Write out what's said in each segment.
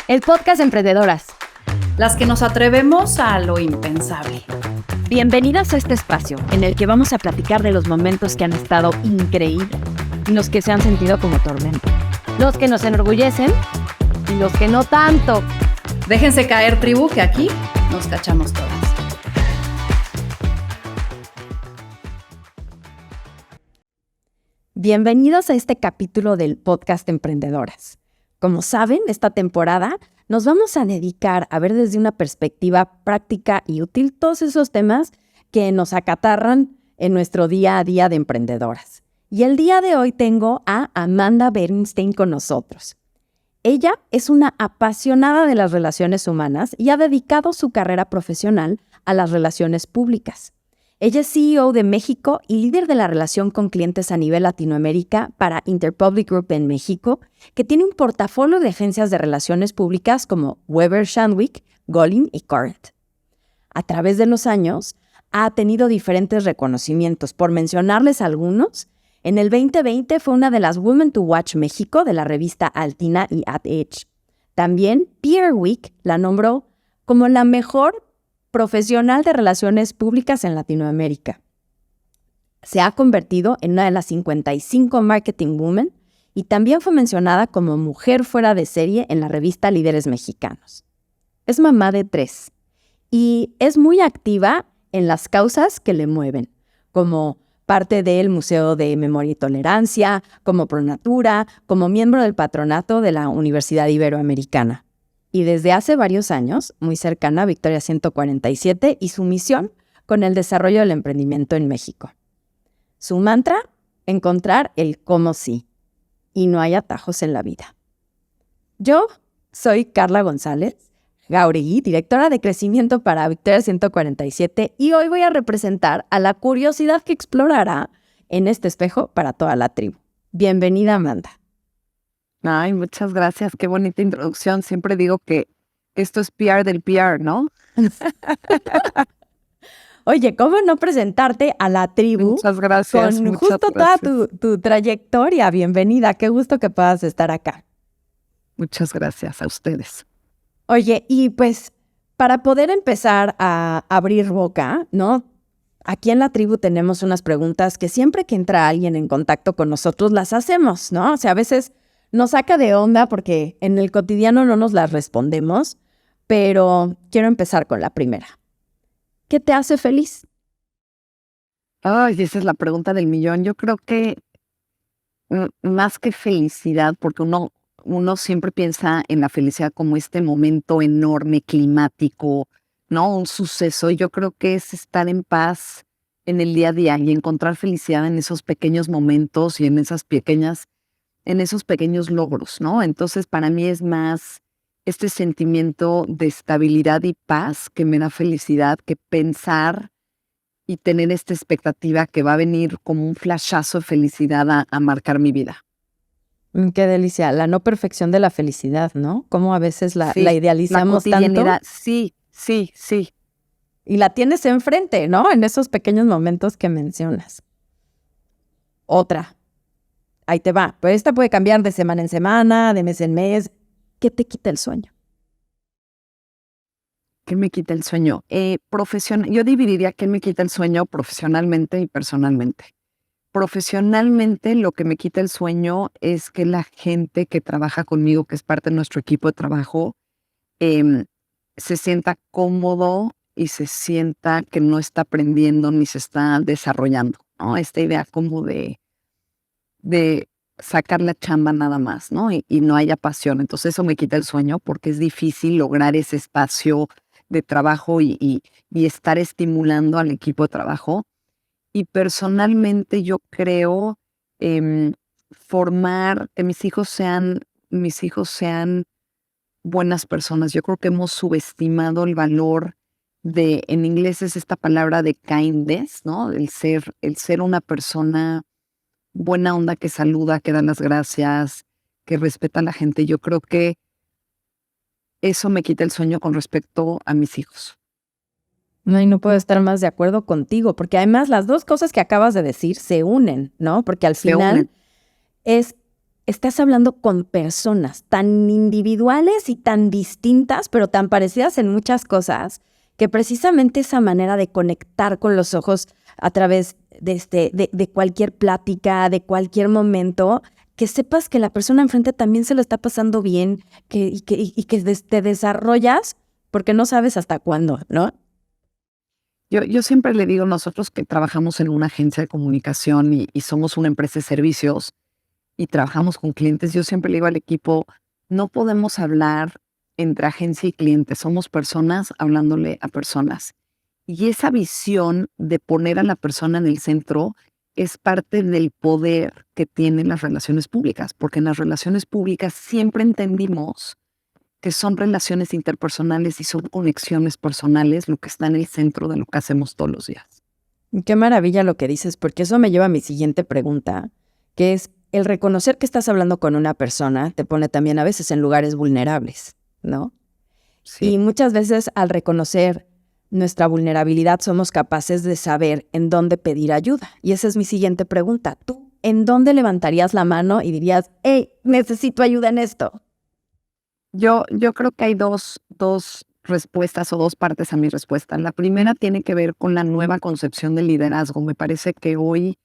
el podcast de Emprendedoras. Las que nos atrevemos a lo impensable. Bienvenidas a este espacio en el que vamos a platicar de los momentos que han estado increíbles y los que se han sentido como tormenta. Los que nos enorgullecen y los que no tanto. Déjense caer, tribu, que aquí nos cachamos todas. Bienvenidos a este capítulo del podcast Emprendedoras. Como saben, esta temporada nos vamos a dedicar a ver desde una perspectiva práctica y útil todos esos temas que nos acatarran en nuestro día a día de emprendedoras. Y el día de hoy tengo a Amanda Bernstein con nosotros. Ella es una apasionada de las relaciones humanas y ha dedicado su carrera profesional a las relaciones públicas. Ella es CEO de México y líder de la relación con clientes a nivel Latinoamérica para Interpublic Group en México, que tiene un portafolio de agencias de relaciones públicas como Weber Shandwick, Golin y Current. A través de los años, ha tenido diferentes reconocimientos. Por mencionarles algunos, en el 2020 fue una de las Women to Watch México de la revista Altina y Ad Age. También Peer Week la nombró como la mejor profesional de relaciones públicas en Latinoamérica. Se ha convertido en una de las 55 Marketing Women y también fue mencionada como mujer fuera de serie en la revista Líderes Mexicanos. Es mamá de 3 y es muy activa en las causas que le mueven, como parte del Museo de Memoria y Tolerancia, como Pronatura, como miembro del patronato de la Universidad Iberoamericana. Y desde hace varios años, muy cercana a Victoria 147 y su misión con el desarrollo del emprendimiento en México. Su mantra, encontrar el cómo sí, y no hay atajos en la vida. Yo soy Carla González Jauregui, directora de crecimiento para Victoria 147, y hoy voy a representar a la curiosidad que explorará en este espejo para toda la tribu. Bienvenida, Amanda. Ay, muchas gracias. Qué bonita introducción. Siempre digo que esto es PR del PR, ¿no? Oye, ¿cómo no presentarte a la tribu? Muchas gracias. Con justo toda tu trayectoria. Bienvenida. Qué gusto que puedas estar acá. Muchas gracias a ustedes. Oye, y pues para poder empezar a abrir boca, ¿no? Aquí en la tribu tenemos unas preguntas que siempre que entra alguien en contacto con nosotros las hacemos, ¿no? O sea, a veces nos saca de onda porque en el cotidiano no nos las respondemos, pero quiero empezar con la primera. ¿Qué te hace feliz? Ay, esa es la pregunta del millón. Yo creo que más que felicidad, porque uno siempre piensa en la felicidad como este momento enorme, climático, ¿no? Un suceso. Yo creo que es estar en paz en el día a día y encontrar felicidad en esos pequeños momentos y en esos pequeños logros, ¿no? Entonces, para mí es más este sentimiento de estabilidad y paz que me da felicidad que pensar y tener esta expectativa que va a venir como un flashazo de felicidad a marcar mi vida. Qué delicia, la no perfección de la felicidad, ¿no? Cómo a veces la idealizamos tanto. Sí. Y la tienes enfrente, ¿no? En esos pequeños momentos que mencionas. Otra. Ahí te va. Pero esta puede cambiar de semana en semana, de mes en mes. ¿Qué te quita el sueño? ¿Qué me quita el sueño? Yo dividiría qué me quita el sueño profesionalmente y personalmente. Profesionalmente, lo que me quita el sueño es que la gente que trabaja conmigo, que es parte de nuestro equipo de trabajo, se sienta cómodo y se sienta que no está aprendiendo ni se está desarrollando, ¿no? Esta idea como de sacar la chamba nada más, ¿no? Y no haya pasión. Entonces eso me quita el sueño porque es difícil lograr ese espacio de trabajo y estar estimulando al equipo de trabajo. Y personalmente yo creo formar, que mis hijos sean buenas personas. Yo creo que hemos subestimado el valor en inglés es esta palabra de kindness, ¿no? El ser una persona buena onda que saluda, que da las gracias, que respeta a la gente. Yo creo que eso me quita el sueño con respecto a mis hijos. No puedo estar más de acuerdo contigo, porque además las dos cosas que acabas de decir se unen, ¿no? Porque al final es estás hablando con personas tan individuales y tan distintas, pero tan parecidas en muchas cosas, que precisamente esa manera de conectar con los ojos a través de cualquier plática, de cualquier momento, que sepas que la persona enfrente también se lo está pasando bien, y que te desarrollas porque no sabes hasta cuándo, ¿no? Yo siempre le digo, nosotros que trabajamos en una agencia de comunicación y somos una empresa de servicios y trabajamos con clientes, yo siempre le digo al equipo, no podemos hablar entre agencia y cliente, somos personas hablándole a personas. Y esa visión de poner a la persona en el centro es parte del poder que tienen las relaciones públicas, porque en las relaciones públicas siempre entendimos que son relaciones interpersonales y son conexiones personales lo que está en el centro de lo que hacemos todos los días. Qué maravilla lo que dices, porque eso me lleva a mi siguiente pregunta, que es el reconocer que estás hablando con una persona te pone también a veces en lugares vulnerables, ¿no? Sí. Y muchas veces al reconocer nuestra vulnerabilidad somos capaces de saber en dónde pedir ayuda. Y esa es mi siguiente pregunta. ¿Tú en dónde levantarías la mano y dirías, hey, necesito ayuda en esto? Yo creo que hay dos respuestas o dos partes a mi respuesta. La primera tiene que ver con la nueva concepción del liderazgo. Me parece que hoy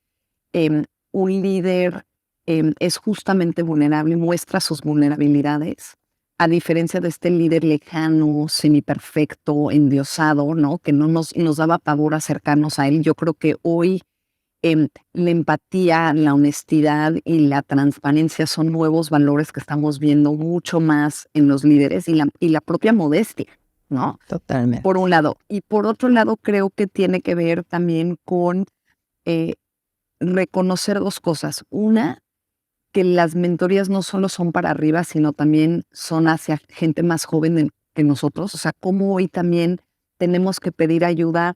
un líder es justamente vulnerable, muestra sus vulnerabilidades, a diferencia de este líder lejano, semiperfecto, endiosado, ¿no? Que no nos daba pavor acercarnos a él. Yo creo que hoy la empatía, la honestidad y la transparencia son nuevos valores que estamos viendo mucho más en los líderes y la propia modestia, ¿no? Totalmente. Por un lado. Y por otro lado, creo que tiene que ver también con reconocer dos cosas. Una, que las mentorías no solo son para arriba, sino también son hacia gente más joven que nosotros. O sea, cómo hoy también tenemos que pedir ayuda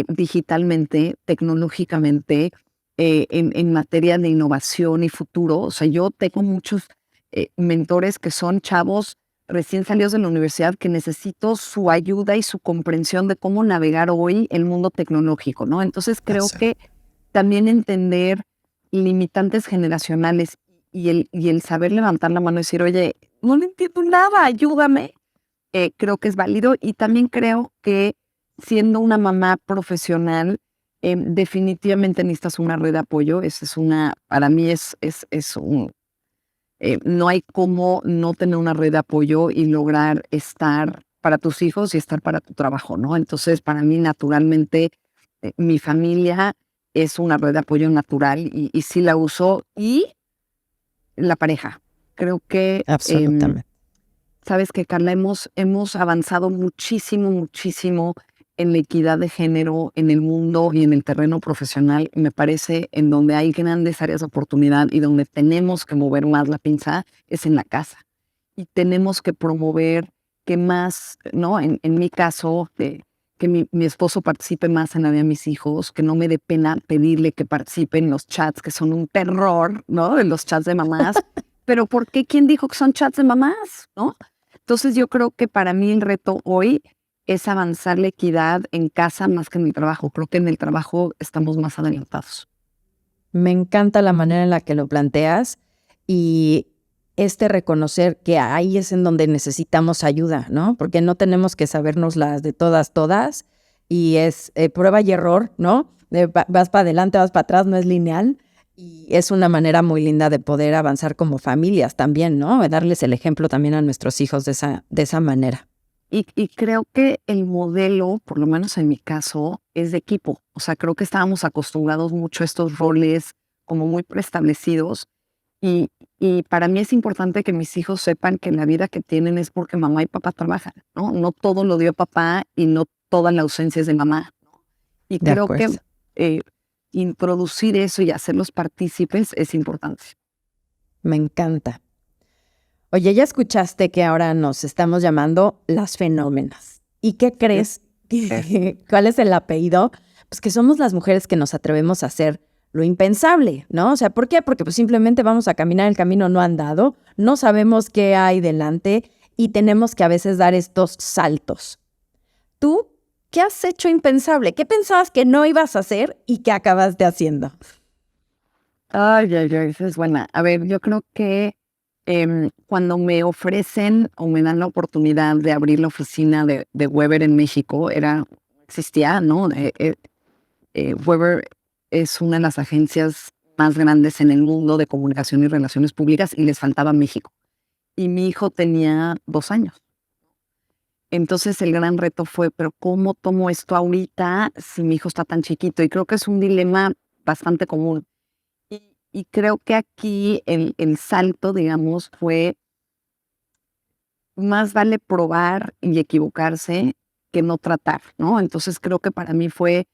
digitalmente, tecnológicamente, en materia de innovación y futuro. O sea, yo tengo muchos mentores que son chavos recién salidos de la universidad que necesito su ayuda y su comprensión de cómo navegar hoy el mundo tecnológico, ¿no? Entonces creo que también entender limitantes generacionales y el saber levantar la mano y decir, oye, no le entiendo nada, ayúdame, creo que es válido. Y también creo que siendo una mamá profesional, definitivamente necesitas una red de apoyo. Esa es para mí no hay cómo no tener una red de apoyo y lograr estar para tus hijos y estar para tu trabajo, ¿no? Entonces, para mí, naturalmente, mi familia es una red de apoyo natural y sí la uso. Y la pareja. Creo que Absolutamente. sabes que, Carla, hemos avanzado muchísimo en la equidad de género en el mundo y en el terreno profesional. Me parece en donde hay grandes áreas de oportunidad y donde tenemos que mover más la pinza es en la casa. Y tenemos que promover que más, ¿no? En mi caso, que mi esposo participe más en la vida de mis hijos, que no me dé pena pedirle que participe en los chats, que son un terror, ¿no? En los chats de mamás. Pero ¿por qué? ¿Quién dijo que son chats de mamás? ¿No? Entonces yo creo que para mí el reto hoy es avanzar la equidad en casa más que en el trabajo. Creo que en el trabajo estamos más adelantados. Me encanta la manera en la que lo planteas y reconocer que ahí es en donde necesitamos ayuda, ¿no? Porque no tenemos que sabernos las de todas, y es prueba y error, ¿no? Vas para adelante, vas para atrás, no es lineal, y es una manera muy linda de poder avanzar como familias también, ¿no? De darles el ejemplo también a nuestros hijos de esa manera. Y creo que el modelo, por lo menos en mi caso, es de equipo. O sea, creo que estábamos acostumbrados mucho a estos roles como muy preestablecidos. Y para mí es importante que mis hijos sepan que la vida que tienen es porque mamá y papá trabajan, ¿no? No todo lo dio papá y no toda la ausencia es de mamá, ¿no? Y De creo que acuerdo. introducir eso y hacerlos partícipes es importante. Me encanta. Oye, ya escuchaste que ahora nos estamos llamando las fenómenas. ¿Y qué crees? ¿Cuál es el apellido? Pues que somos las mujeres que nos atrevemos a hacer lo impensable, ¿no? O sea, ¿por qué? Porque pues simplemente vamos a caminar el camino no andado, no sabemos qué hay delante y tenemos que a veces dar estos saltos. ¿Tú qué has hecho impensable? ¿Qué pensabas que no ibas a hacer y que acabaste haciendo? Esa es buena. A ver, yo creo que cuando me ofrecen o me dan la oportunidad de abrir la oficina de Weber en México, existía, ¿no? Weber es una de las agencias más grandes en el mundo de comunicación y relaciones públicas y les faltaba México. Y mi hijo tenía 2 años. Entonces el gran reto fue, pero ¿cómo tomo esto ahorita si mi hijo está tan chiquito? Y creo que es un dilema bastante común. Y creo que aquí el salto, digamos, fue más vale probar y equivocarse que no tratar, ¿no? Entonces creo que para mí fue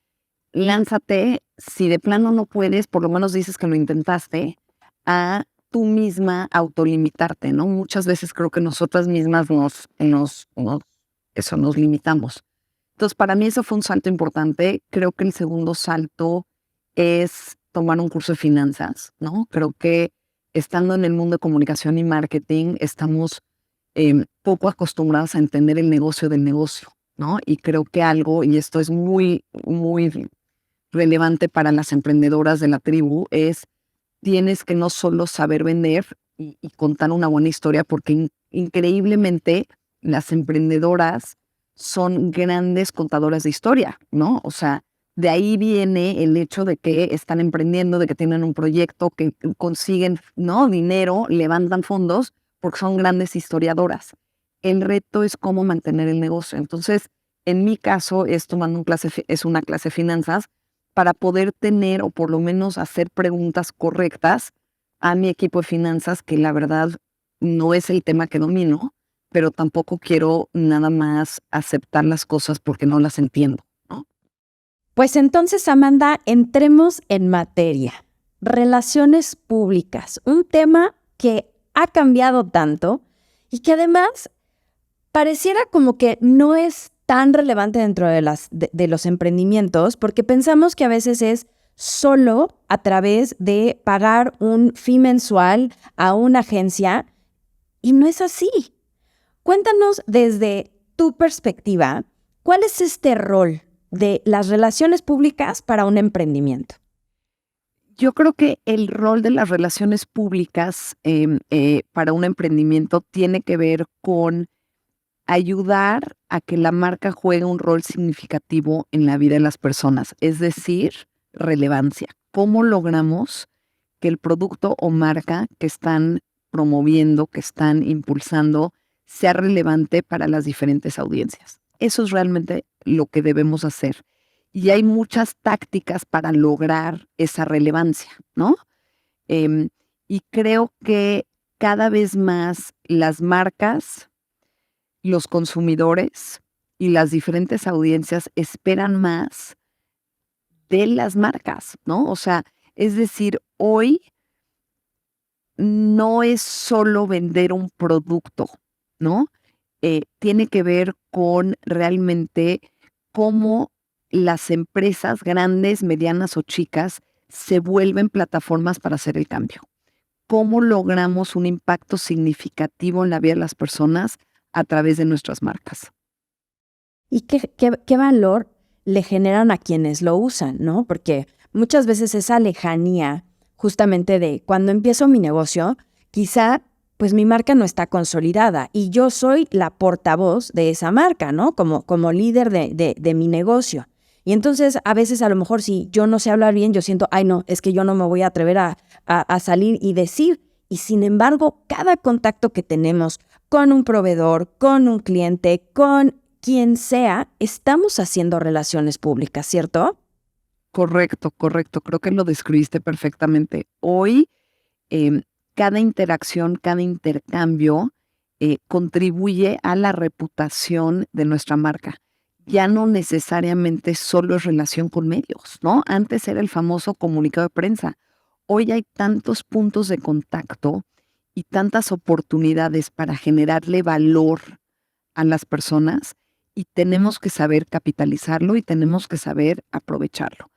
lánzate, si de plano no puedes, por lo menos dices que lo intentaste, a tú misma autolimitarte, ¿no? Muchas veces creo que nosotras mismas nos limitamos. Entonces, para mí eso fue un salto importante. Creo que el segundo salto es tomar un curso de finanzas, ¿no? Creo que estando en el mundo de comunicación y marketing, estamos poco acostumbrados a entender el negocio del negocio, ¿no? Y creo que y esto es muy, muy relevante para las emprendedoras de la tribu, tienes que no solo saber vender y contar una buena historia, porque increíblemente las emprendedoras son grandes contadoras de historia, ¿no? O sea, de ahí viene el hecho de que están emprendiendo, de que tienen un proyecto, que consiguen, ¿no?, dinero, levantan fondos, porque son grandes historiadoras. El reto es cómo mantener el negocio. Entonces, en mi caso, es es una clase de finanzas para poder tener o por lo menos hacer preguntas correctas a mi equipo de finanzas, que la verdad no es el tema que domino, pero tampoco quiero nada más aceptar las cosas porque no las entiendo, ¿no? Pues entonces, Amanda, entremos en materia. Relaciones públicas, un tema que ha cambiado tanto y que además pareciera como que no es tan relevante dentro de los emprendimientos, porque pensamos que a veces es solo a través de pagar un fee mensual a una agencia, y no es así. Cuéntanos desde tu perspectiva, ¿cuál es este rol de las relaciones públicas para un emprendimiento? Yo creo que el rol de las relaciones públicas para un emprendimiento tiene que ver con ayudar a que la marca juegue un rol significativo en la vida de las personas, es decir, relevancia. ¿Cómo logramos que el producto o marca que están promoviendo, que están impulsando, sea relevante para las diferentes audiencias? Eso es realmente lo que debemos hacer. Y hay muchas tácticas para lograr esa relevancia, ¿no? Em, y creo que cada vez más las marcas, los consumidores y las diferentes audiencias esperan más de las marcas, ¿no? O sea, es decir, hoy no es solo vender un producto, ¿no? Tiene que ver con realmente cómo las empresas grandes, medianas o chicas se vuelven plataformas para hacer el cambio. ¿Cómo logramos un impacto significativo en la vida de las personas a través de nuestras marcas? ¿Y qué valor le generan a quienes lo usan, no? Porque muchas veces esa lejanía justamente de cuando empiezo mi negocio, quizá pues mi marca no está consolidada y yo soy la portavoz de esa marca, ¿no? Como líder de mi negocio. Y entonces a veces a lo mejor si yo no sé hablar bien, yo siento, ay no, es que yo no me voy a atrever a salir y decir. Y sin embargo, cada contacto que tenemos con un proveedor, con un cliente, con quien sea, estamos haciendo relaciones públicas, ¿cierto? Correcto, correcto. Creo que lo describiste perfectamente. Hoy, em, cada interacción, cada intercambio contribuye a la reputación de nuestra marca. Ya no necesariamente solo es relación con medios, ¿no? Antes era el famoso comunicado de prensa. Hoy hay tantos puntos de contacto y tantas oportunidades para generarle valor a las personas y tenemos que saber capitalizarlo y tenemos que saber aprovecharlo.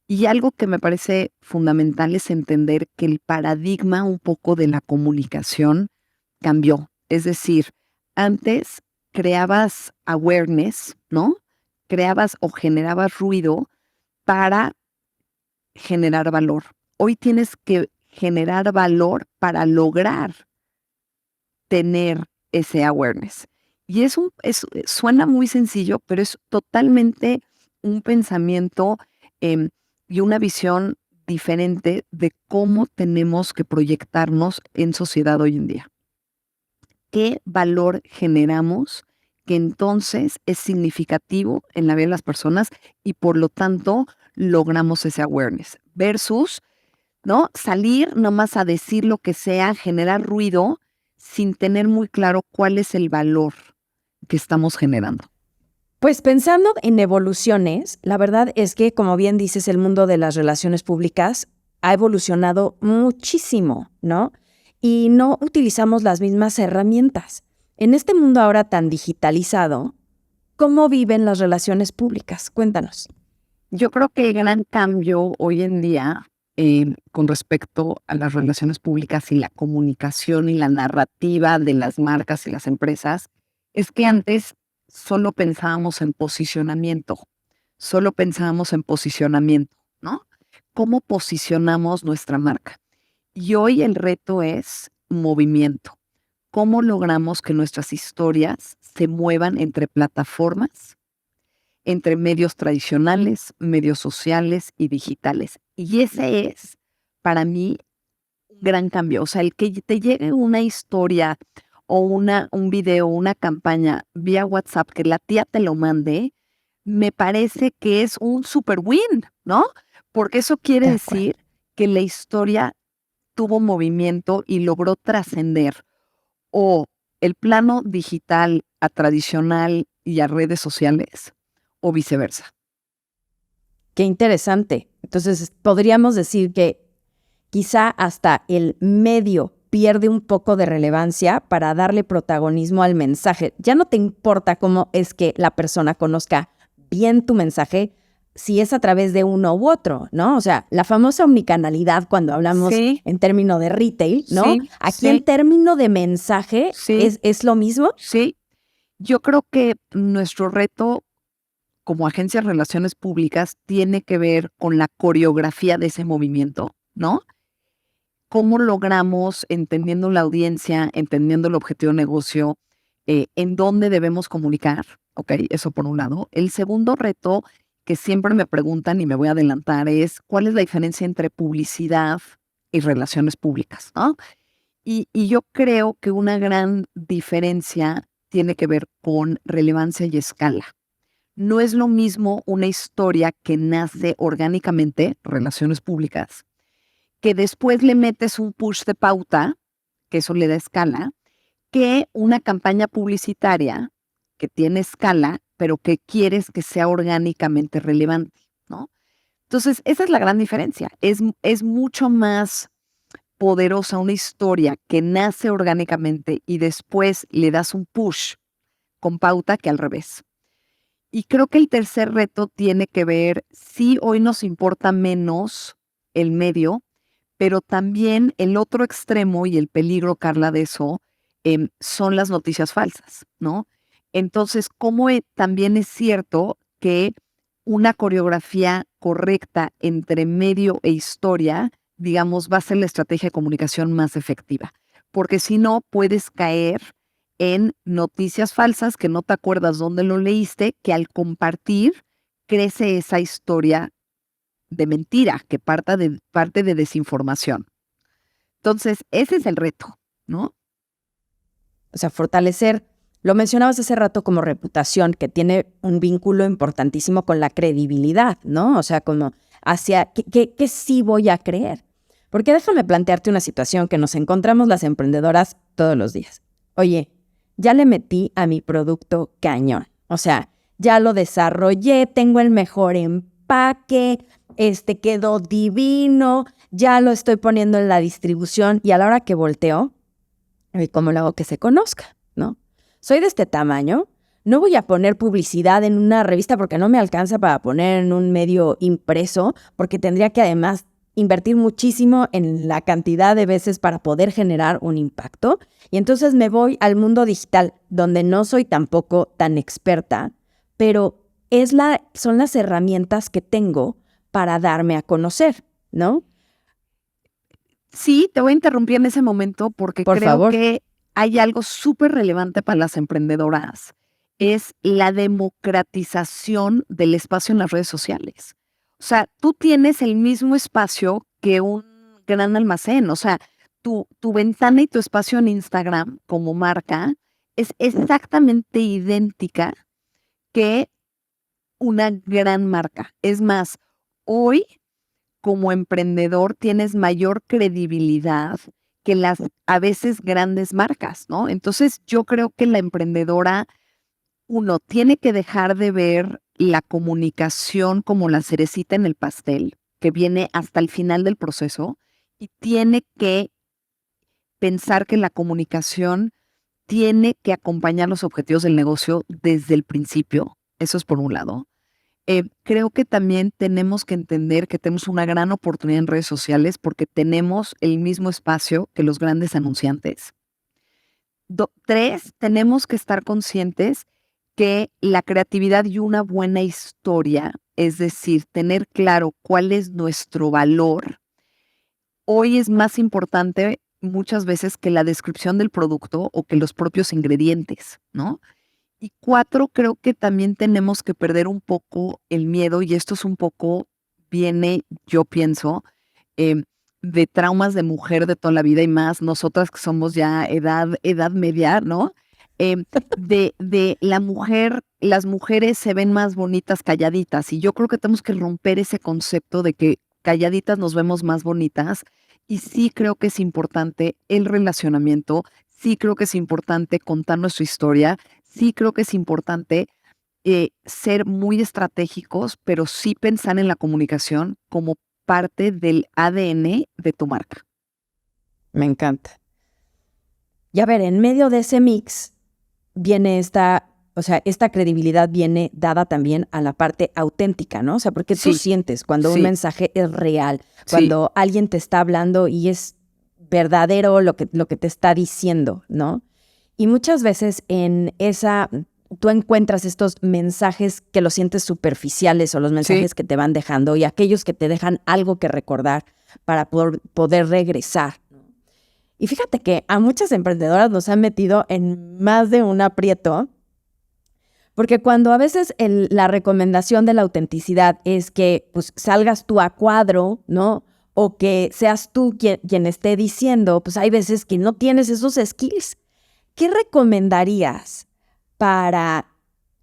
Y algo que me parece fundamental es entender que el paradigma un poco de la comunicación cambió. Es decir, antes creabas awareness, ¿no? Creabas o generabas ruido para generar valor. hoy tienes que generar valor para lograr tener ese awareness. Y suena muy sencillo, pero es totalmente un pensamiento y una visión diferente de cómo tenemos que proyectarnos en sociedad hoy en día. ¿Qué valor generamos que entonces es significativo en la vida de las personas y por lo tanto logramos ese awareness? Versus, ¿no? Salir nomás a decir lo que sea, generar ruido sin tener muy claro cuál es el valor que estamos generando. Pues pensando en evoluciones, la verdad es que, como bien dices, el mundo de las relaciones públicas ha evolucionado muchísimo, ¿no? Y no utilizamos las mismas herramientas. En este mundo ahora tan digitalizado, ¿cómo viven las relaciones públicas? Cuéntanos. Yo creo que el gran cambio hoy en día con respecto a las relaciones públicas y la comunicación y la narrativa de las marcas y las empresas es que antes solo pensábamos en posicionamiento, ¿no? ¿Cómo posicionamos nuestra marca? Y hoy el reto es movimiento. ¿Cómo logramos que nuestras historias se muevan entre plataformas, entre medios tradicionales, medios sociales y digitales? Y ese es, para mí, un gran cambio. O sea, el que te llegue una historia o un video, una campaña vía WhatsApp, que la tía te lo mande, me parece que es un super win, ¿no? Porque eso quiere decir que la historia tuvo movimiento y logró trascender o el plano digital a tradicional y a redes sociales o viceversa. Qué interesante. Entonces, podríamos decir que quizá hasta el medio pierde un poco de relevancia para darle protagonismo al mensaje. Ya no te importa cómo es que la persona conozca bien tu mensaje, si es a través de uno u otro, ¿no? O sea, la famosa omnicanalidad cuando hablamos en términos de retail, ¿no? Aquí en términos de mensaje ¿es lo mismo? Sí, yo creo que nuestro reto como agencia de relaciones públicas tiene que ver con la coreografía de ese movimiento, ¿no? ¿Cómo logramos, entendiendo la audiencia, entendiendo el objetivo de negocio, en dónde debemos comunicar? Ok, eso por un lado. El segundo reto que siempre me preguntan y me voy a adelantar es ¿cuál es la diferencia entre publicidad y relaciones públicas? ¿No? Y yo creo que una gran diferencia tiene que ver con relevancia y escala. No es lo mismo una historia que nace orgánicamente, relaciones públicas, que después le metes un push de pauta, que eso le da escala, que una campaña publicitaria que tiene escala, pero que quieres que sea orgánicamente relevante, ¿no? Entonces, esa es la gran diferencia. Es mucho más poderosa una historia que nace orgánicamente y después le das un push con pauta que al revés. Y creo que el tercer reto tiene que ver, sí, hoy nos importa menos el medio, pero también el otro extremo y el peligro, Carla, de eso son las noticias falsas, ¿no? Entonces, también es cierto que una coreografía correcta entre medio e historia, digamos, va a ser la estrategia de comunicación más efectiva, porque si no, puedes caer en noticias falsas que no te acuerdas dónde lo leíste, que al compartir crece esa historia de mentira, que parte de desinformación. Entonces, ese es el reto, ¿no? O sea, fortalecer, lo mencionabas hace rato como reputación, que tiene un vínculo importantísimo con la credibilidad, ¿no? O sea, como hacia qué sí voy a creer. Porque déjame plantearte una situación que nos encontramos las emprendedoras todos los días. Oye, ya le metí a mi producto cañón. O sea, ya lo desarrollé, tengo el mejor empaque, quedó divino, ya lo estoy poniendo en la distribución y a la hora que volteo, ¿cómo lo hago que se conozca? ¿No? Soy de este tamaño, no voy a poner publicidad en una revista porque no me alcanza para poner en un medio impreso, porque tendría que además invertir muchísimo en la cantidad de veces para poder generar un impacto. Y entonces me voy al mundo digital, donde no soy tampoco tan experta, pero son las herramientas que tengo para darme a conocer, ¿no? Sí, te voy a interrumpir en ese momento porque Por creo favor. que hay algo súper relevante para las emprendedoras, es la democratización del espacio en las redes sociales. O sea, tú tienes el mismo espacio que un gran almacén, o sea, tu ventana y tu espacio en Instagram como marca es exactamente idéntica que una gran marca. Es más, hoy como emprendedor tienes mayor credibilidad que las a veces grandes marcas, ¿no? Entonces yo creo que la emprendedora, uno, tiene que dejar de ver la comunicación como la cerecita en el pastel, que viene hasta el final del proceso, y tiene que pensar que la comunicación tiene que acompañar los objetivos del negocio desde el principio. Eso es por un lado. Creo que también tenemos que entender que tenemos una gran oportunidad en redes sociales porque tenemos el mismo espacio que los grandes anunciantes. Tres, tenemos que estar conscientes que la creatividad y una buena historia, es decir, tener claro cuál es nuestro valor, hoy es más importante muchas veces que la descripción del producto o que los propios ingredientes, ¿no? Y cuatro, creo que también tenemos que perder un poco el miedo, y esto es un poco, viene, yo pienso, em, de traumas de mujer de toda la vida y más nosotras que somos ya edad media, ¿no? De la mujer, las mujeres se ven más bonitas calladitas, y yo creo que tenemos que romper ese concepto de que calladitas nos vemos más bonitas, y sí creo que es importante el relacionamiento, sí creo que es importante contar nuestra historia. Sí creo que es importante ser muy estratégicos, pero sí pensar en la comunicación como parte del ADN de tu marca. Me encanta. Y a ver, en medio de ese mix viene esta credibilidad viene dada también a la parte auténtica, ¿no? O sea, porque tú Sí, sientes cuando un sí, mensaje es real, sí, cuando alguien te está hablando y es verdadero lo que te está diciendo, ¿no? Y muchas veces tú encuentras estos mensajes que los sientes superficiales o los sí. mensajes que te van dejando y aquellos que te dejan algo que recordar para poder regresar. Y fíjate que a muchas emprendedoras nos han metido en más de un aprieto, porque cuando a veces la recomendación de la autenticidad es que pues salgas tú a cuadro, ¿no? O que seas tú quien esté diciendo, pues hay veces que no tienes esos skills. ¿Qué recomendarías para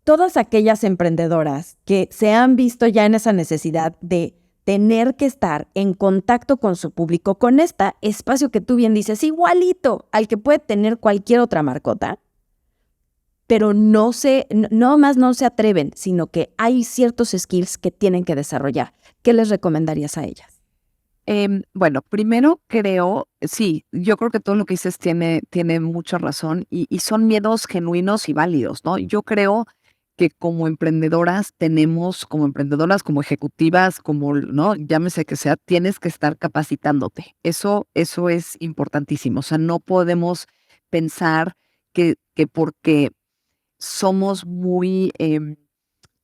todas aquellas emprendedoras que se han visto ya en esa necesidad de tener que estar en contacto con su público, con este espacio que tú bien dices, igualito al que puede tener cualquier otra marcota, pero no más no se atreven, sino que hay ciertos skills que tienen que desarrollar? ¿Qué les recomendarías a ellas? Bueno, primero creo, sí, yo creo que todo lo que dices tiene mucha razón, y son miedos genuinos y válidos, ¿no? Yo creo que como emprendedoras tenemos, como emprendedoras, como ejecutivas, como, ¿no? Llámese que sea, tienes que estar capacitándote. Eso es importantísimo. O sea, no podemos pensar que porque somos muy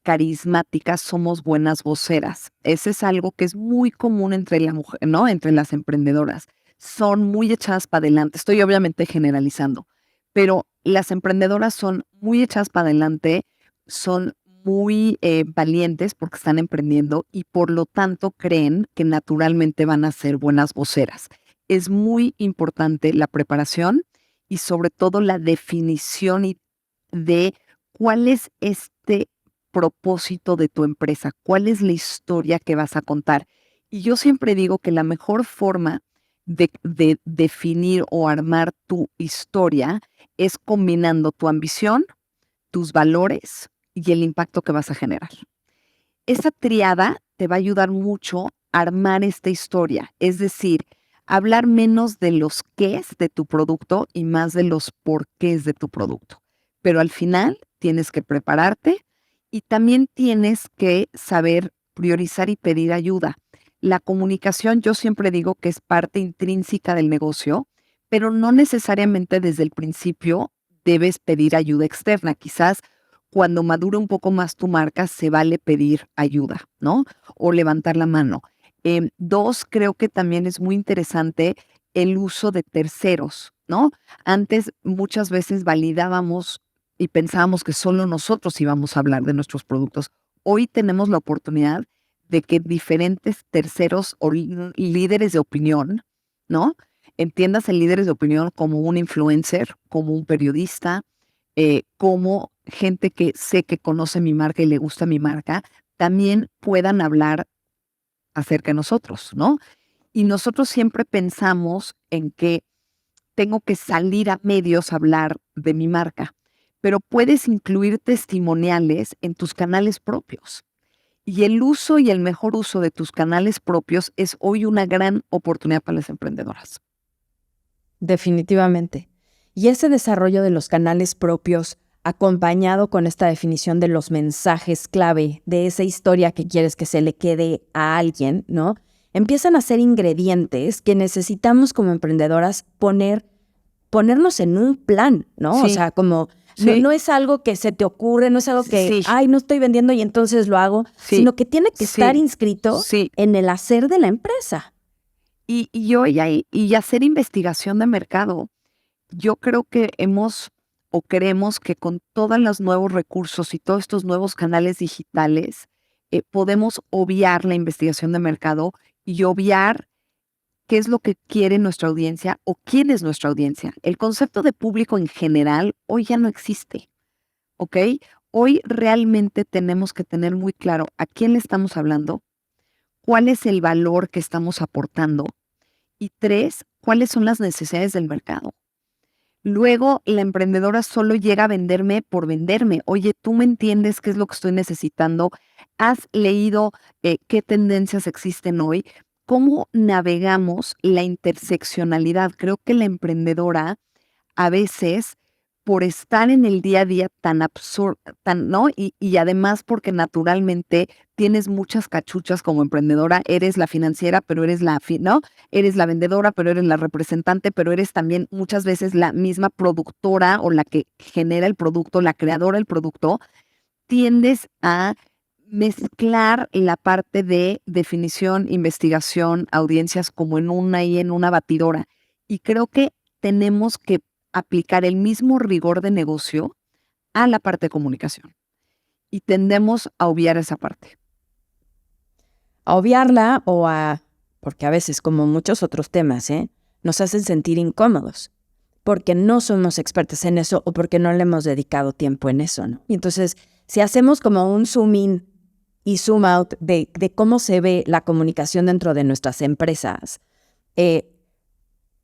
carismáticas, somos buenas voceras. Ese es algo que es muy común entre la mujer, ¿no? Entre las emprendedoras. Son muy echadas para adelante. Estoy obviamente generalizando, pero las emprendedoras son muy echadas para adelante, son muy valientes porque están emprendiendo y por lo tanto creen que naturalmente van a ser buenas voceras. Es muy importante la preparación y sobre todo la definición de cuál es este propósito de tu empresa, cuál es la historia que vas a contar. Y yo siempre digo que la mejor forma de definir o armar tu historia es combinando tu ambición, tus valores y el impacto que vas a generar. Esa triada te va a ayudar mucho a armar esta historia, es decir, hablar menos de los qués de tu producto y más de los porqués de tu producto. Pero al final tienes que prepararte y también tienes que saber priorizar y pedir ayuda. La comunicación, yo siempre digo que es parte intrínseca del negocio, pero no necesariamente desde el principio debes pedir ayuda externa. Quizás cuando madure un poco más tu marca, se vale pedir ayuda, ¿no? O levantar la mano. Dos, creo que también es muy interesante el uso de terceros, ¿no? Antes muchas veces validábamos y pensábamos que solo nosotros íbamos a hablar de nuestros productos. Hoy tenemos la oportunidad de que diferentes terceros o líderes de opinión, ¿no? Entiéndase líderes de opinión como un influencer, como un periodista, como gente que sé que conoce mi marca y le gusta mi marca, también puedan hablar acerca de nosotros, ¿no? Y nosotros siempre pensamos en que tengo que salir a medios a hablar de mi marca, pero puedes incluir testimoniales en tus canales propios. Y el uso y el mejor uso de tus canales propios es hoy una gran oportunidad para las emprendedoras. Definitivamente. Y ese desarrollo de los canales propios, acompañado con esta definición de los mensajes clave, de esa historia que quieres que se le quede a alguien, ¿no? Empiezan a ser ingredientes que necesitamos como emprendedoras ponernos en un plan, ¿no? Sí. O sea, como Sí. no es algo que se te ocurre, no es algo que, Sí. ay, no estoy vendiendo y entonces lo hago, Sí. sino que tiene que Sí. estar inscrito Sí. en el hacer de la empresa. Y hacer investigación de mercado. Yo creo que creemos que con todos los nuevos recursos y todos estos nuevos canales digitales, podemos obviar la investigación de mercado y obviar qué es lo que quiere nuestra audiencia o quién es nuestra audiencia. El concepto de público en general hoy ya no existe, ¿ok? Hoy realmente tenemos que tener muy claro a quién le estamos hablando, cuál es el valor que estamos aportando y 3, cuáles son las necesidades del mercado. Luego, la emprendedora solo llega a venderme por venderme. Oye, ¿tú me entiendes qué es lo que estoy necesitando? ¿Has leído qué tendencias existen hoy? ¿Cómo navegamos la interseccionalidad? Creo que la emprendedora a veces por estar en el día a día tan absurdo, ¿no? Y además porque naturalmente tienes muchas cachuchas como emprendedora, eres la financiera, pero eres ¿no? Eres la vendedora, pero eres la representante, pero eres también muchas veces la misma productora o la que genera el producto, la creadora del producto, tiendes a mezclar la parte de definición, investigación, audiencias como en una batidora. Y creo que tenemos que aplicar el mismo rigor de negocio a la parte de comunicación. Y tendemos a obviar esa parte. A obviarla porque a veces, como muchos otros temas, nos hacen sentir incómodos, porque no somos expertos en eso o porque no le hemos dedicado tiempo en eso, ¿no? Y entonces, si hacemos como un zoom in y zoom out de cómo se ve la comunicación dentro de nuestras empresas,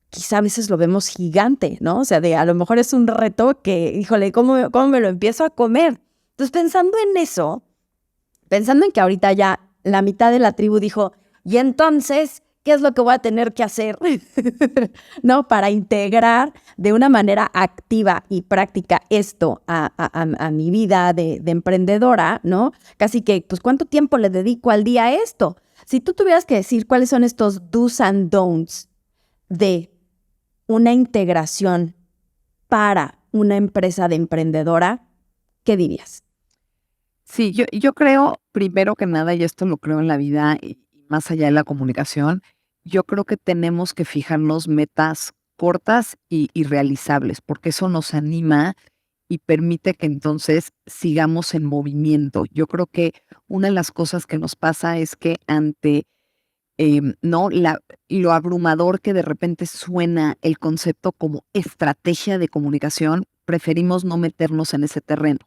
quizá a veces lo vemos gigante, ¿no? O sea, a lo mejor es un reto que, híjole, ¿cómo me lo empiezo a comer? Entonces, pensando en eso, pensando en que ahorita ya la mitad de la tribu dijo, y entonces, ¿qué es lo que voy a tener que hacer? ¿No? Para integrar de una manera activa y práctica esto a mi vida de emprendedora, ¿no? Casi que, pues, ¿cuánto tiempo le dedico al día a esto? Si tú tuvieras que decir cuáles son estos do's and don'ts de una integración para una empresa de emprendedora, ¿qué dirías? Sí, yo creo, primero que nada, y esto lo creo en la vida y más allá de la comunicación, yo creo que tenemos que fijarnos metas cortas y realizables, porque eso nos anima y permite que entonces sigamos en movimiento. Yo creo que una de las cosas que nos pasa es que ante ¿no? Lo abrumador que de repente suena el concepto como estrategia de comunicación, preferimos no meternos en ese terreno.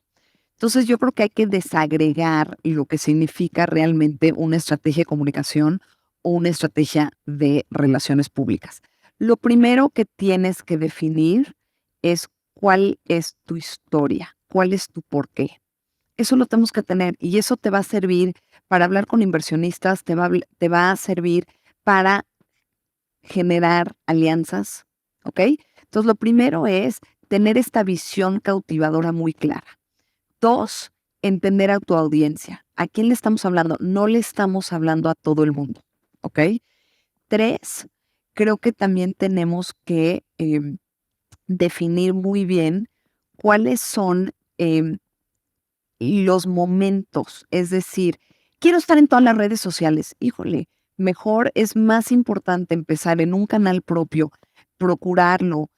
Entonces yo creo que hay que desagregar lo que significa realmente una estrategia de comunicación o una estrategia de relaciones públicas. Lo primero que tienes que definir es cuál es tu historia, cuál es tu porqué. Eso lo tenemos que tener y eso te va a servir para hablar con inversionistas, te va a servir para generar alianzas, ¿ok? Entonces, lo primero es tener esta visión cautivadora muy clara. 2, entender a tu audiencia. ¿A quién le estamos hablando? No le estamos hablando a todo el mundo, ¿ok? 3, creo que también tenemos que definir muy bien cuáles son los momentos, es decir, quiero estar en todas las redes sociales. Híjole, mejor es más importante empezar en un canal propio, procurarlo,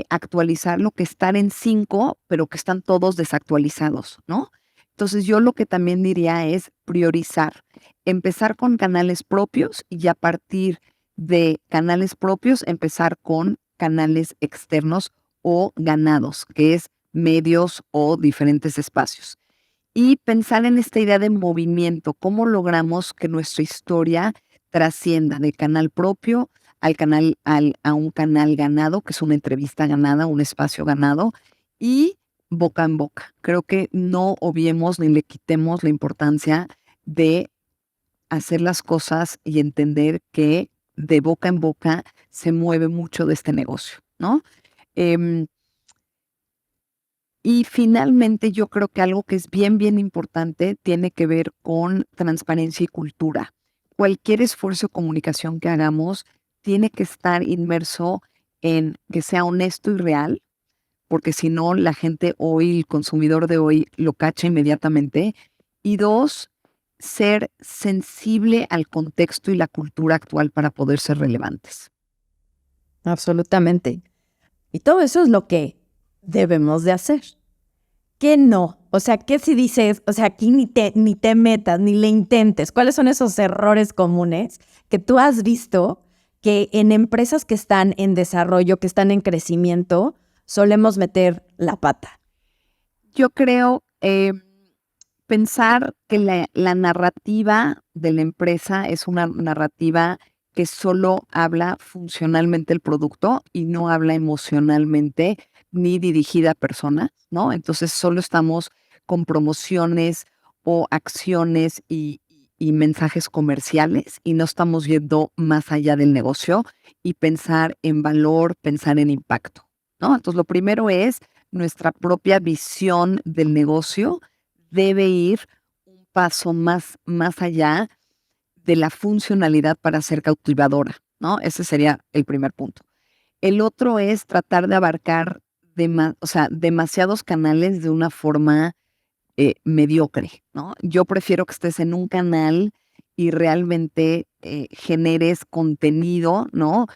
actualizarlo, que estar en 5, pero que están todos desactualizados, ¿no? Entonces yo lo que también diría es priorizar, empezar con canales propios y a partir de canales propios empezar con canales externos o ganados, que es medios o diferentes espacios. Y pensar en esta idea de movimiento, cómo logramos que nuestra historia trascienda del canal propio a un canal ganado, que es una entrevista ganada, un espacio ganado, y boca en boca. Creo que no obviemos ni le quitemos la importancia de hacer las cosas y entender que de boca en boca se mueve mucho de este negocio, ¿no? Em, y finalmente yo creo que algo que es bien, bien importante tiene que ver con transparencia y cultura. Cualquier esfuerzo de comunicación que hagamos tiene que estar inmerso en que sea honesto y real, porque si no, la gente hoy, el consumidor de hoy, lo cacha inmediatamente. Y 2, ser sensible al contexto y la cultura actual para poder ser relevantes. Absolutamente. Y todo eso es lo que debemos de hacer. ¿Qué no? O sea, ¿qué si dices, o sea, aquí ni te metas, ni le intentes? ¿Cuáles son esos errores comunes que tú has visto que en empresas que están en desarrollo, que están en crecimiento, solemos meter la pata? Yo creo pensar que la narrativa de la empresa es una narrativa que solo habla funcionalmente el producto y no habla emocionalmente ni dirigida a personas, ¿no? Entonces solo estamos con promociones o acciones y mensajes comerciales y no estamos yendo más allá del negocio y pensar en valor, pensar en impacto, ¿no? Entonces lo primero es nuestra propia visión del negocio debe ir un paso más allá de la funcionalidad para ser cautivadora, ¿no? Ese sería el primer punto. El otro es tratar de abarcar demasiados canales de una forma mediocre, ¿no? Yo prefiero que estés en un canal y realmente generes contenido, ¿no?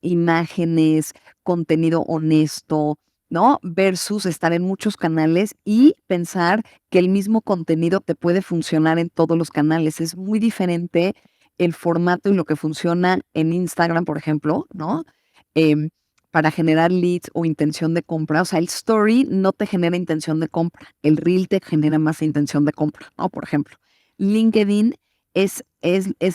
Imágenes, contenido honesto, ¿no? Versus estar en muchos canales y pensar que el mismo contenido te puede funcionar en todos los canales. Es muy diferente el formato y lo que funciona en Instagram, por ejemplo, ¿no? Em, para generar leads o intención de compra. O sea, el story no te genera intención de compra. El reel te genera más intención de compra, ¿no? Por ejemplo, LinkedIn es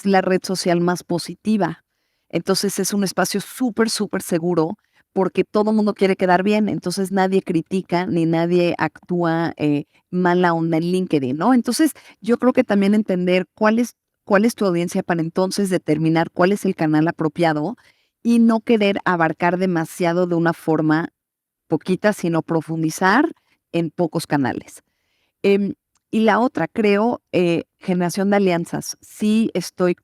la red social más positiva. Entonces es un espacio súper, súper seguro porque todo el mundo quiere quedar bien. Entonces nadie critica ni nadie actúa mala onda en LinkedIn, ¿no? Entonces yo creo que también entender cuál es tu audiencia para entonces determinar cuál es el canal apropiado y no querer abarcar demasiado de una forma poquita, sino profundizar en pocos canales. Em, y la otra, creo, generación de alianzas. Sí estoy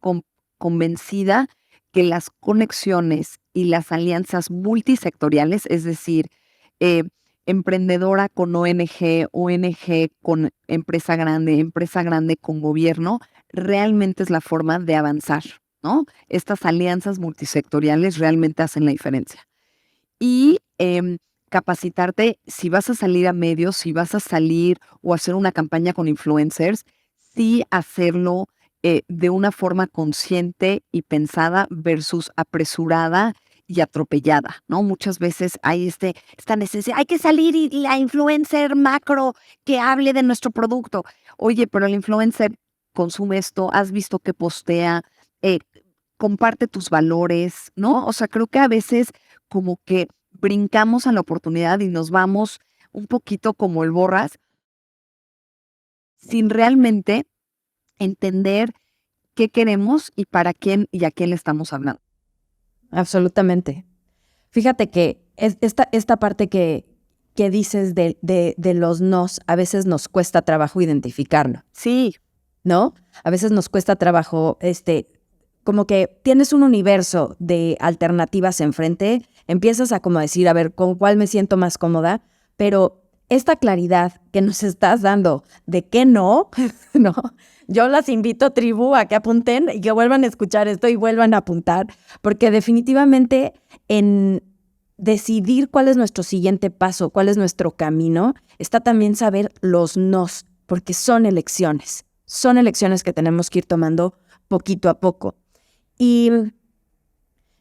convencida que las conexiones y las alianzas multisectoriales, es decir, eh, emprendedora con ONG, ONG con empresa grande con gobierno, realmente es la forma de avanzar, ¿no? Estas alianzas multisectoriales realmente hacen la diferencia. Y capacitarte, si vas a salir a medios, si vas a salir o hacer una campaña con influencers, sí hacerlo de una forma consciente y pensada versus apresurada y atropellada, ¿no? Muchas veces hay esta necesidad, hay que salir y la influencer macro que hable de nuestro producto. Oye, pero el influencer consume esto, has visto que postea, eh, comparte tus valores, ¿no? O sea, creo que a veces como que brincamos a la oportunidad y nos vamos un poquito como el borras, sin realmente entender qué queremos y para quién y a quién le estamos hablando. Absolutamente. Fíjate que esta parte que dices de los nos, a veces nos cuesta trabajo identificarlo, Sí, ¿no? A veces nos cuesta trabajo, como que tienes un universo de alternativas enfrente, empiezas a como decir, a ver, ¿con cuál me siento más cómoda? Pero esta claridad que nos estás dando de qué no, ¿no? Yo las invito, tribu, a que apunten y que vuelvan a escuchar esto y vuelvan a apuntar, porque definitivamente en decidir cuál es nuestro siguiente paso, cuál es nuestro camino, está también saber los nos, porque son elecciones que tenemos que ir tomando poquito a poco. Y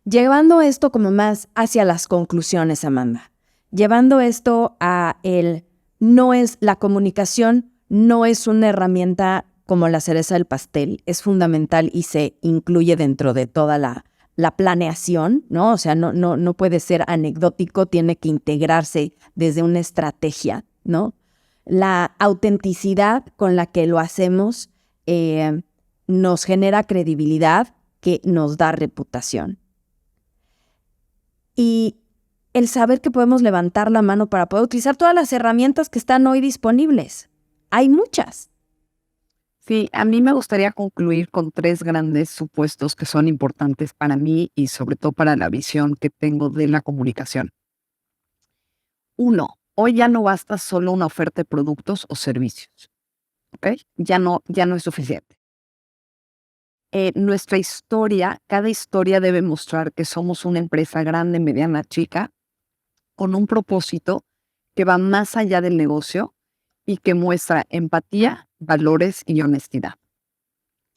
llevando esto como más hacia las conclusiones, Amanda, llevando esto a la comunicación no es una herramienta como la cereza del pastel, es fundamental y se incluye dentro de toda la planeación, ¿no? O sea, no puede ser anecdótico, tiene que integrarse desde una estrategia, ¿no? La autenticidad con la que lo hacemos nos genera credibilidad que nos da reputación. Y el saber que podemos levantar la mano para poder utilizar todas las herramientas que están hoy disponibles. Hay muchas. Sí, a mí me gustaría concluir con 3 grandes supuestos que son importantes para mí y sobre todo para la visión que tengo de la comunicación. 1, hoy ya no basta solo una oferta de productos o servicios, ¿ok? Ya no es suficiente. Nuestra historia, cada historia debe mostrar que somos una empresa grande, mediana, chica, con un propósito que va más allá del negocio y que muestra empatía, valores y honestidad.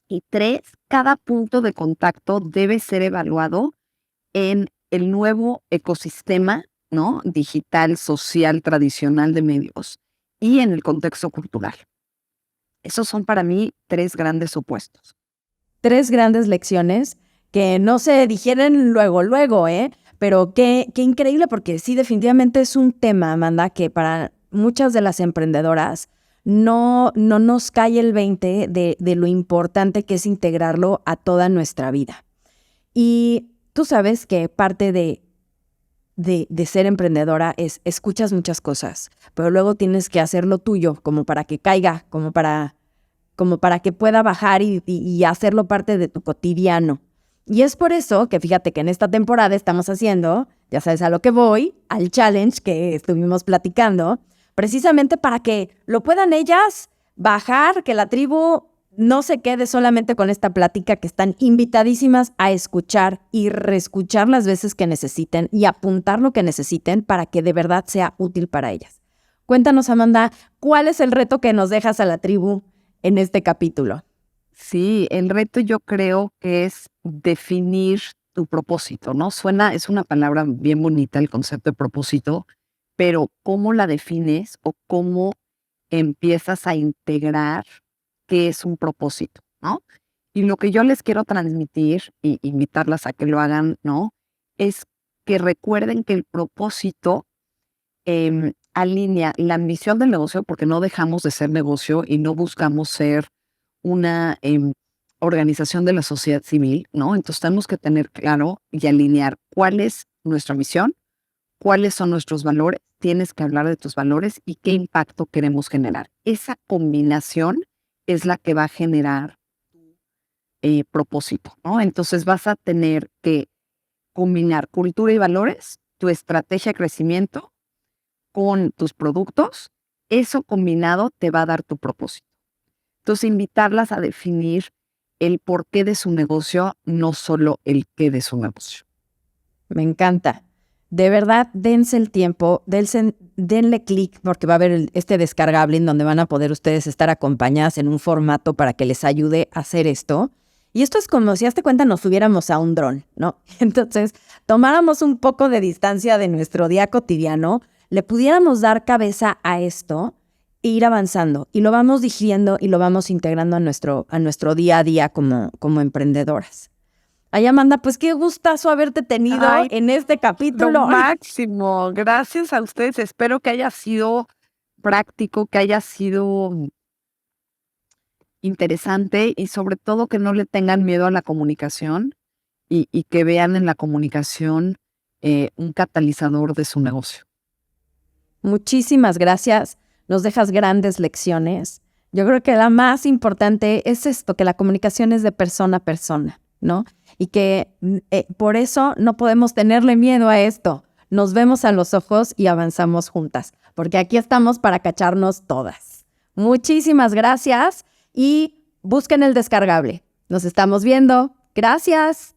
Y 3, cada punto de contacto debe ser evaluado en el nuevo ecosistema, ¿no? Digital, social, tradicional de medios y en el contexto cultural. Esos son para mí 3 grandes supuestos. 3 grandes lecciones que no se digieren luego, pero qué increíble, porque sí, definitivamente es un tema, Amanda, que para muchas de las emprendedoras no nos cae el 20 de lo importante que es integrarlo a toda nuestra vida. Y tú sabes que parte de ser emprendedora es escuchas muchas cosas, pero luego tienes que hacer lo tuyo como para que caiga, como para que pueda bajar y hacerlo parte de tu cotidiano. Y es por eso que fíjate que en esta temporada estamos haciendo, ya sabes a lo que voy, al challenge que estuvimos platicando, precisamente para que lo puedan ellas bajar, que la tribu no se quede solamente con esta plática, que están invitadísimas a escuchar y reescuchar las veces que necesiten y apuntar lo que necesiten para que de verdad sea útil para ellas. Cuéntanos, Amanda, ¿cuál es el reto que nos dejas a la tribu en este capítulo? Sí, el reto yo creo que es definir tu propósito, ¿no? Es una palabra bien bonita el concepto de propósito, pero ¿cómo la defines o cómo empiezas a integrar qué es un propósito, ¿no? Y lo que yo les quiero transmitir y invitarlas a que lo hagan, ¿no? Es que recuerden que el propósito alinea la ambición del negocio, porque no dejamos de ser negocio y no buscamos ser una organización de la sociedad civil, ¿no? Entonces tenemos que tener claro y alinear cuál es nuestra misión, cuáles son nuestros valores, tienes que hablar de tus valores y qué impacto queremos generar. Esa combinación es la que va a generar propósito, ¿no? Entonces vas a tener que combinar cultura y valores, tu estrategia de crecimiento con tus productos. Eso combinado te va a dar tu propósito. Entonces, invitarlas a definir el porqué de su negocio, no solo el qué de su negocio. Me encanta. De verdad, dense el tiempo, denle clic, porque va a haber este descargable en donde van a poder ustedes estar acompañadas en un formato para que les ayude a hacer esto. Y esto es como si, hazte cuenta, nos subiéramos a un dron, ¿no? Entonces, tomáramos un poco de distancia de nuestro día cotidiano, le pudiéramos dar cabeza a esto e ir avanzando. Y lo vamos digiriendo y lo vamos integrando a nuestro día a día como emprendedoras. Ay, Amanda, pues qué gustazo haberte tenido en este capítulo. Lo máximo. Gracias a ustedes. Espero que haya sido práctico, que haya sido interesante y sobre todo que no le tengan miedo a la comunicación y que vean en la comunicación un catalizador de su negocio. Muchísimas gracias. Nos dejas grandes lecciones. Yo creo que la más importante es esto, que la comunicación es de persona a persona, ¿no? Y que por eso no podemos tenerle miedo a esto. nos vemos a los ojos y avanzamos juntas, porque aquí estamos para cacharnos todas. Muchísimas gracias y busquen el descargable. Nos estamos viendo. Gracias.